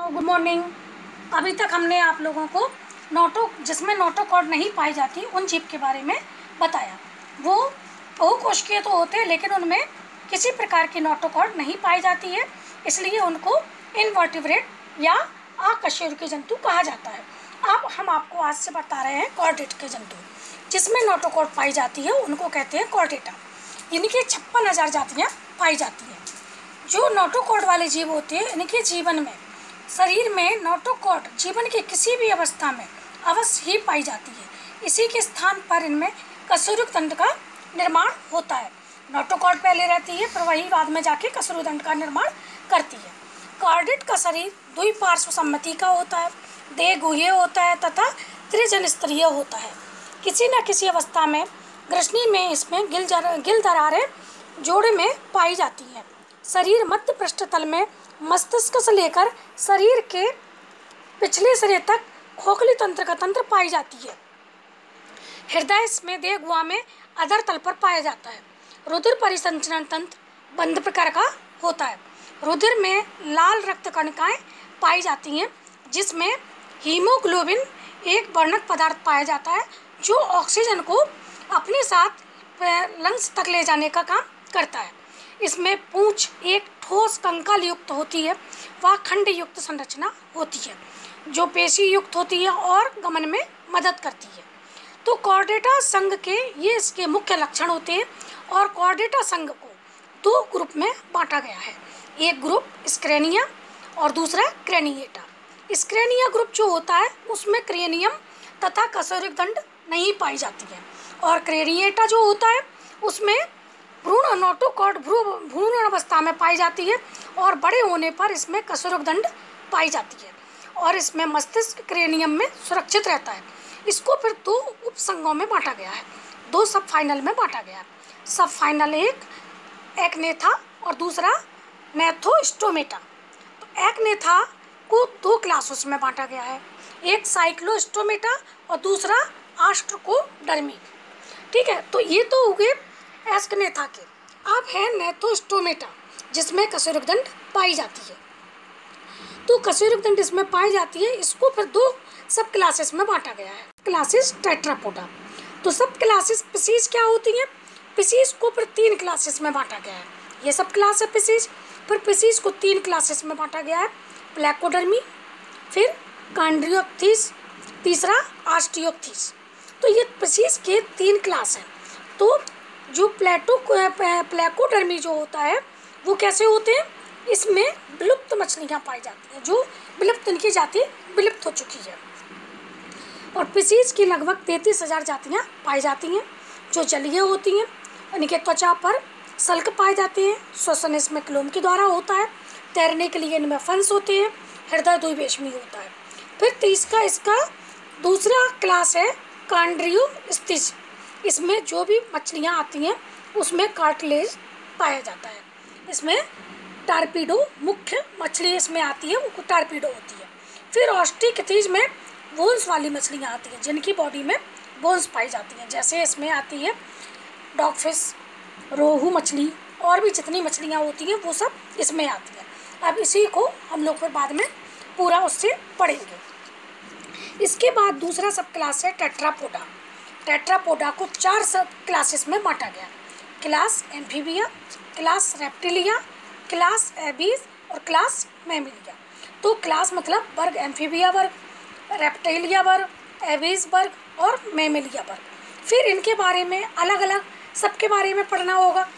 Good morning. अभी तक हमने आप लोगों को जिसमें नोटोकॉर्ड नहीं पाई जाती उन जीव के बारे में बताया। वो बहुकोशिकीय तो होते हैं लेकिन उनमें किसी प्रकार की नोटोकॉर्ड नहीं पाई जाती है, इसलिए उनको इनवर्टिब्रेट या अकशेरुकी जंतु कहा जाता है। अब हम आपको आज से बता रहे हैं कॉर्डेट के जंतु जिसमें नोटोकॉर्ड पाई जाती है, उनको कहते हैं कॉर्डेटा। इनकी 56,000 जातियाँ पाई जाती हैं। जो नोटोकॉर्ड वाले जीव होते हैं, इनके जीवन में शरीर में नोटोकॉर्ड जीवन की किसी भी अवस्था में अवश्य ही पाई जाती है। इसी के स्थान पर इनमें कशेरुक तंत्र का निर्माण होता है। नोटोकॉर्ड पहले रहती है, फिर वही बाद में जाके कशेरुक तंत्र का निर्माण करती है। कॉर्डेट का शरीर द्विपार्श्व सम्मति का होता है, देह गुह्य होता है तथा त्रिजन स्तरीय होता है। किसी न किसी अवस्था में ग्रसनी में इसमें गिल दरारें जोड़े में पाई जाती हैं। शरीर मध्य पृष्ठतल में मस्तिष्क से लेकर शरीर के पिछले सिरे तक खोखली तंत्र का तंत्र पाई जाती है। हृदय इसमें देह गुहा में अधर तल पर पाया जाता है। रुधिर परिसंचरण तंत्र बंद प्रकार का होता है। रुधिर में लाल रक्त कणिकाएं पाई जाती हैं, जिसमें हीमोग्लोबिन एक वर्णक पदार्थ पाया जाता है जो ऑक्सीजन को अपने साथ लंग्स तक ले जाने का काम करता है। इसमें पूंछ एक ठोस कंकाल युक्त होती है, वह खंड युक्त संरचना होती है जो पेशी युक्त होती है और गमन में मदद करती है। तो कॉर्डेटा संघ के ये इसके मुख्य लक्षण होते हैं और कॉर्डेटा संघ को दो ग्रुप में बांटा गया है। एक ग्रुप स्क्रेनिया और दूसरा क्रेनिएटा। स्क्रेनिया ग्रुप जो होता है उसमें क्रेनियम तथा कशेरुक दंड नहीं पाई जाती है, और क्रेनिएटा जो होता है उसमें भ्रूण नोटोकॉर्ड भ्रूण अवस्था में पाई जाती है और बड़े होने पर इसमें कशेरुक दंड पाई जाती है और इसमें मस्तिष्क क्रेनियम में सुरक्षित रहता है। इसको फिर दो उपसंघों में बांटा गया है, दो सब फाइनल में बांटा गया है। सब फाइनल एक एक्नेथा और दूसरा नेथोस्टोमेटा। तो एक्नेथा को दो क्लासेस में बांटा गया है, एक साइक्लोस्टोमेटा और दूसरा आस्ट्रोकोडर्मी। ठीक है, तो ये तो हो गए एक्नेथा के। अब है नेथोस्टोमेटा जिसमें कशेरुक दंड पाई जाती है। तो कशेरुक दंड इसमें पाई जाती है, इसको फिर दो सब क्लासेस में बांटा गया है। Classes Tetrapoda. तो सब क्लासेस पिसीज क्या होती हैं? पिसीज को फिर तीन क्लासेस में बांटा गया है। ये सब क्लास है पिसीज, फिर पिसीज को तीन क्लासेस में बांटा गया है। प्लेकोडर्मी, फिर कॉन्ड्रियोप्थीस, तीसरा ऑस्टियोप्थीस। तो ये पिसीज के तीन क्लास हैं। तो जो प्लेकोडर्मी जो होता है वो कैसे होते हैं? इसमें विलुप्त मछलियाँ पाई जाती हैं, जो विलुप्त इनकी जाति विलुप्त हो चुकी है। और पिसीज की लगभग 33,000 जातियाँ पाई जाती हैं जो जलीय होती हैं। इनके त्वचा पर सल्क पाए जाते हैं। श्वसन इसमें क्लोम के द्वारा होता है। तैरने के लिए इनमें फंस होते हैं। हृदय द्विवेशमी होता है। फिर तीसरा इसका दूसरा क्लास है कॉन्ड्रियोप्थीस। इसमें जो भी मछलियाँ आती हैं उसमें कार्टिलेज पाया जाता है। इसमें टारपीडो मुख्य मछली इसमें आती है, वो टारपीडो होती है। फिर ऑस्टियोप्थीस में बोन्स वाली मछलियाँ आती हैं जिनकी बॉडी में बोन्स पाई जाती हैं, जैसे इसमें आती है डॉगफिश, रोहू मछली और भी जितनी मछलियाँ होती हैं वो सब इसमें आती हैं। अब इसी को हम लोग फिर बाद में पूरा उससे पढ़ेंगे। इसके बाद दूसरा सब क्लास है टेट्रापोडा। टेट्रापोडा को चार सब क्लासेस में बांटा गया। Class amphibia, class reptilia, class Abies और क्लास मैमिलिया। तो क्लास मतलब वर्ग, एम्फीबिया वर्ग, रेप्टिलिया वर्ग, एबीज वर्ग और मैमिलिया वर्ग। फिर इनके बारे में अलग अलग सबके बारे में पढ़ना होगा।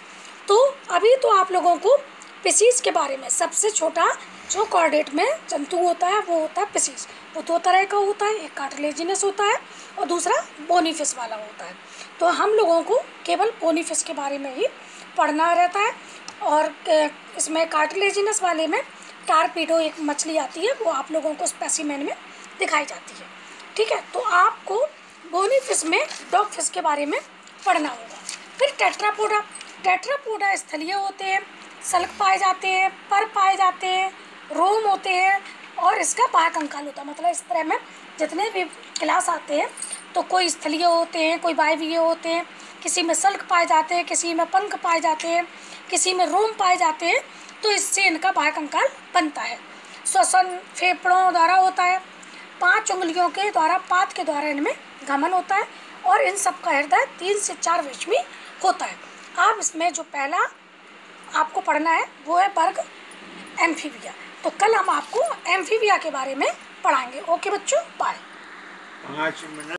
तो अभी तो आप लोगों को पिसीज के बारे में, सबसे छोटा जो कॉर्डेट में जंतु होता है वो होता है पिसीज। वो दो तरह का होता है, एक कार्टिलेजिनस होता है और दूसरा बोनीफिश वाला होता है। तो हम लोगों को केवल बोनीफिश के बारे में ही पढ़ना रहता है। और इसमें कार्टिलेजिनस वाले में टारपीडो एक मछली आती है, वो आप लोगों को स्पेसिमेन में दिखाई जाती है। ठीक है, तो आपको बोनीफिश में डॉगफिश के बारे में पढ़ना होगा। फिर टेट्रापोडा। टेट्रापोडा स्थलीय होते हैं, सल्क पाए जाते हैं, पर पाए जाते हैं, रोम होते हैं और इसका बाह्य कंकाल होता है। मतलब इस तरह में जितने भी क्लास आते हैं तो कोई स्थलीय होते हैं, कोई वायवीय होते हैं, किसी में सल्क पाए जाते हैं, किसी में पंख पाए जाते हैं, किसी में रोम पाए जाते हैं। तो इससे इनका बाह्य कंकाल बनता है। श्वसन फेफड़ों द्वारा होता है। 5 उंगलियों के द्वारा, पाद के द्वारा इनमें गमन होता है और इन सब का हृदय 3 से 4 वर्ष में होता है। अब इसमें जो पहला आपको पढ़ना है वो है वर्ग एम्फीबिया। तो कल हम आपको एम्फीबिया के बारे में पढ़ाएंगे। ओके बच्चों, बाय। 5 मिनट।